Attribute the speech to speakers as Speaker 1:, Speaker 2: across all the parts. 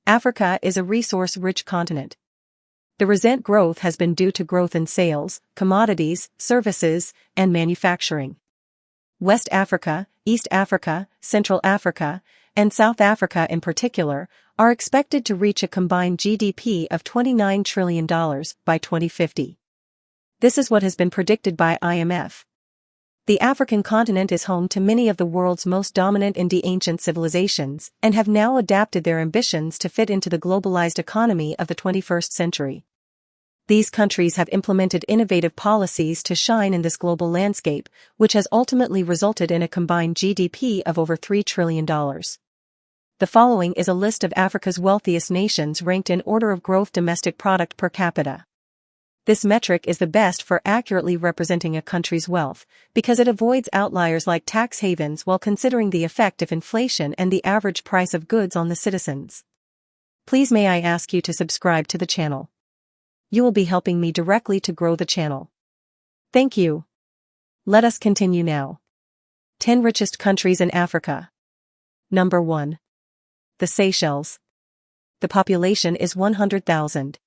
Speaker 1: Africa is a resource-rich continent. The recent growth has been due to growth in sales, commodities, services, and manufacturing. West Africa, East Africa, Central Africa, and South Africa in particular, are expected to reach a combined GDP of $29 trillion by 2050. This is what has been predicted by IMF. The African continent is home to many of the world's most dominant and ancient civilizations and have now adapted their ambitions to fit into the globalized economy of the 21st century. These countries have implemented innovative policies to shine in this global landscape, which has ultimately resulted in a combined GDP of over $3 trillion. The following is a list of Africa's wealthiest nations ranked in order of growth domestic product per capita. This metric is the best for accurately representing a country's wealth, because it avoids outliers like tax havens while considering the effect of inflation and the average price of goods on the citizens. Please may I ask you to subscribe to the channel. You will be helping me directly to grow the channel. Thank you. Let us continue now. 10 richest countries in Africa. Number 1. The Seychelles. The population is 100,000.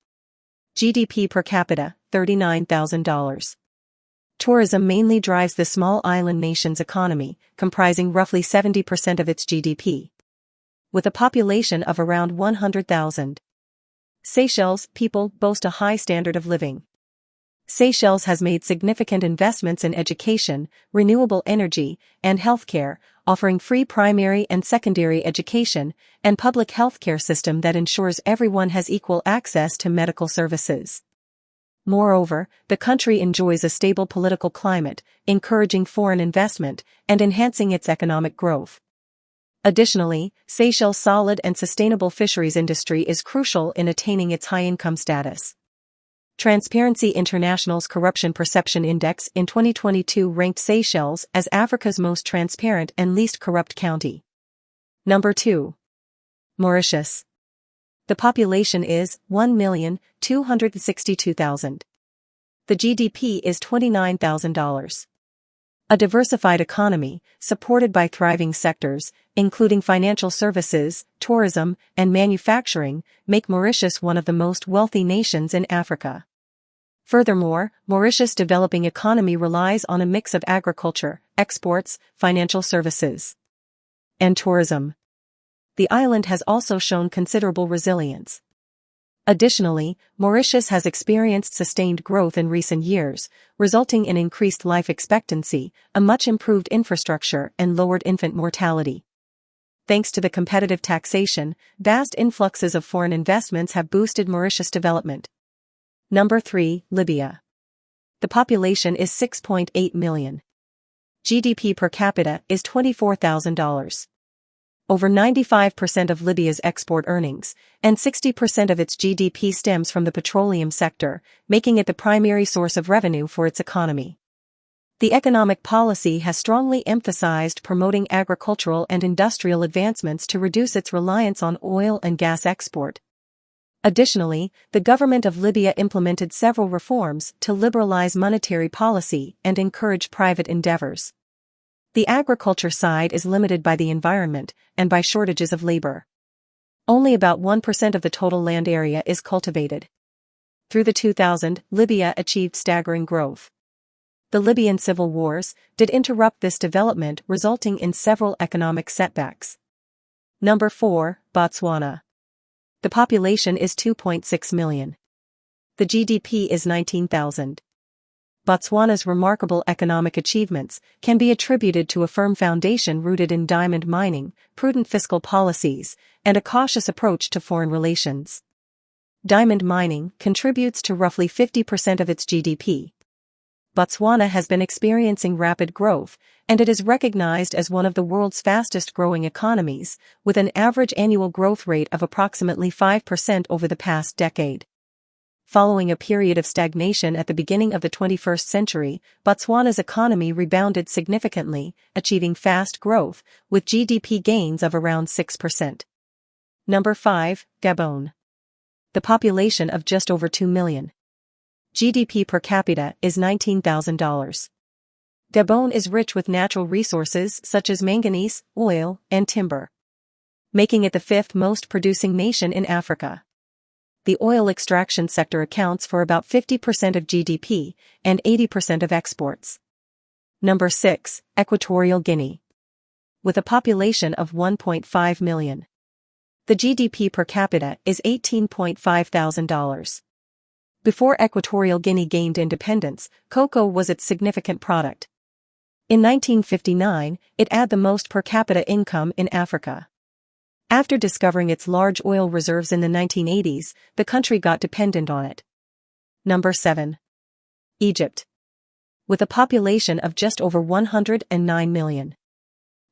Speaker 1: GDP per capita, $39,000. Tourism mainly drives the small island nation's economy, comprising roughly 70% of its GDP. With a population of around 100,000. Seychelles people boast a high standard of living. Seychelles has made significant investments in education, renewable energy, and healthcare, offering free primary and secondary education, and public healthcare system that ensures everyone has equal access to medical services. Moreover, the country enjoys a stable political climate, encouraging foreign investment, and enhancing its economic growth. Additionally, Seychelles' solid and sustainable fisheries industry is crucial in attaining its high-income status. Transparency International's Corruption Perception Index in 2022 ranked Seychelles as Africa's most transparent and least corrupt county. Number 2. Mauritius. The population is 1,262,000. The GDP is $29,000. A diversified economy, supported by thriving sectors, including financial services, tourism, and manufacturing, make Mauritius one of the most wealthy nations in Africa. Furthermore, Mauritius' developing economy relies on a mix of agriculture, exports, financial services, and tourism. The island has also shown considerable resilience. Additionally, Mauritius has experienced sustained growth in recent years, resulting in increased life expectancy, a much improved infrastructure, and lowered infant mortality. Thanks to the competitive taxation, vast influxes of foreign investments have boosted Mauritius' development. Number 3. Libya. The population is 6.8 million. GDP per capita is $24,000. Over 95% of Libya's export earnings, and 60% of its GDP stems from the petroleum sector, making it the primary source of revenue for its economy. The economic policy has strongly emphasized promoting agricultural and industrial advancements to reduce its reliance on oil and gas export. Additionally, the government of Libya implemented several reforms to liberalize monetary policy and encourage private endeavors. The agriculture side is limited by the environment and by shortages of labor. Only about 1% of the total land area is cultivated. Through the 2000s, Libya achieved staggering growth. The Libyan civil wars did interrupt this development, resulting in several economic setbacks. Number 4. Botswana. The population is 2.6 million. The GDP is 19,000. Botswana's remarkable economic achievements can be attributed to a firm foundation rooted in diamond mining, prudent fiscal policies, and a cautious approach to foreign relations. Diamond mining contributes to roughly 50% of its GDP. Botswana has been experiencing rapid growth, and it is recognized as one of the world's fastest-growing economies, with an average annual growth rate of approximately 5% over the past decade. Following a period of stagnation at the beginning of the 21st century, Botswana's economy rebounded significantly, achieving fast growth, with GDP gains of around 6%. Number 5. Gabon. The population of just over 2 million. GDP per capita is $19,000. Gabon is rich with natural resources such as manganese, oil, and timber. making it the fifth most producing nation in Africa. The oil extraction sector accounts for about 50% of GDP and 80% of exports. Number 6, Equatorial Guinea. With a population of 1.5 million. The GDP per capita is $18,500. Before Equatorial Guinea gained independence, cocoa was its significant product. In 1959, it had the most per capita income in Africa. After discovering its large oil reserves in the 1980s, the country got dependent on it. Number 7. Egypt. With a population of just over 109 million.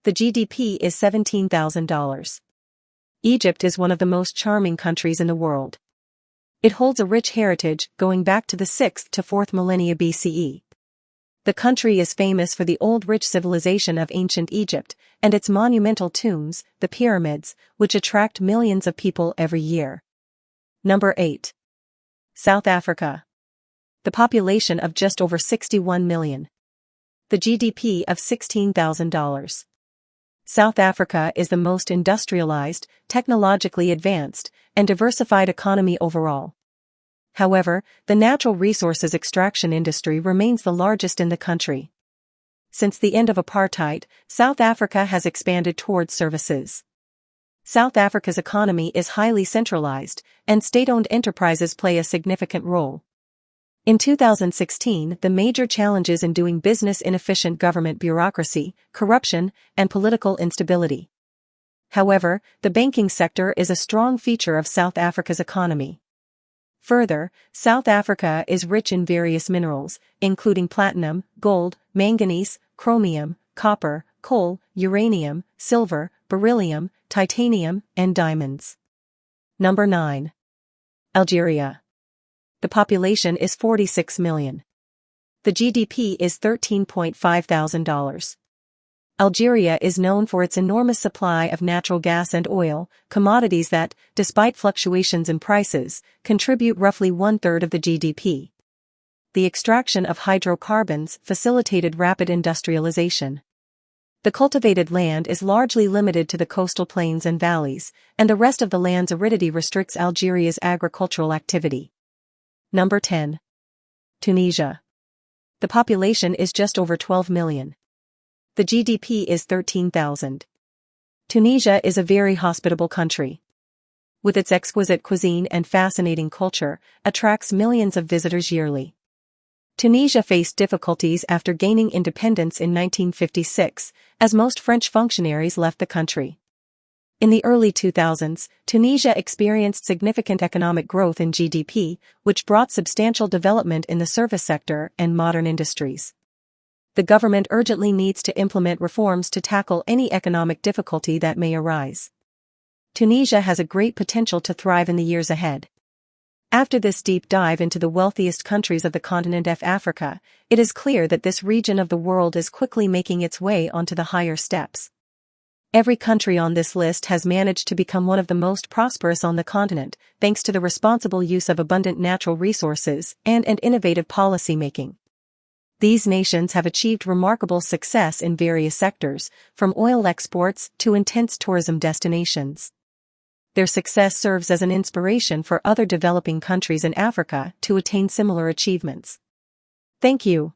Speaker 1: The GDP is $17,000. Egypt is one of the most charming countries in the world. It holds a rich heritage going back to the 6th to 4th millennia BCE. The country is famous for the old rich civilization of ancient Egypt and its monumental tombs, the pyramids, which attract millions of people every year. Number 8. South Africa. The population of just over 61 million. The GDP of $16,000. South Africa is the most industrialized, technologically advanced, and diversified economy overall. However, the natural resources extraction industry remains the largest in the country. Since the end of apartheid, South Africa has expanded towards services. South Africa's economy is highly centralized, and state-owned enterprises play a significant role. In 2016, the major challenges in doing business: inefficient government bureaucracy, corruption, and political instability. However, the banking sector is a strong feature of South Africa's economy. Further, South Africa is rich in various minerals, including platinum, gold, manganese, chromium, copper, coal, uranium, silver, beryllium, titanium, and diamonds. Number 9. Algeria. The population is 46 million. The GDP is $13,500. Algeria is known for its enormous supply of natural gas and oil, commodities that, despite fluctuations in prices, contribute roughly 1/3 of the GDP. The extraction of hydrocarbons facilitated rapid industrialization. The cultivated land is largely limited to the coastal plains and valleys, and the rest of the land's aridity restricts Algeria's agricultural activity. Number 10. Tunisia. The population is just over 12 million. The GDP is 13,000. Tunisia is a very hospitable country. With its exquisite cuisine and fascinating culture, attracts millions of visitors yearly. Tunisia faced difficulties after gaining independence in 1956, as most French functionaries left the country. In the early 2000s, Tunisia experienced significant economic growth in GDP, which brought substantial development in the service sector and modern industries. The government urgently needs to implement reforms to tackle any economic difficulty that may arise. Tunisia has a great potential to thrive in the years ahead. After this deep dive into the wealthiest countries of the continent of Africa, it is clear that this region of the world is quickly making its way onto the higher steps. Every country on this list has managed to become one of the most prosperous on the continent, thanks to the responsible use of abundant natural resources and innovative policy making. These nations have achieved remarkable success in various sectors, from oil exports to intense tourism destinations. Their success serves as an inspiration for other developing countries in Africa to attain similar achievements. Thank you.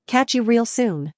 Speaker 1: Catch you real soon.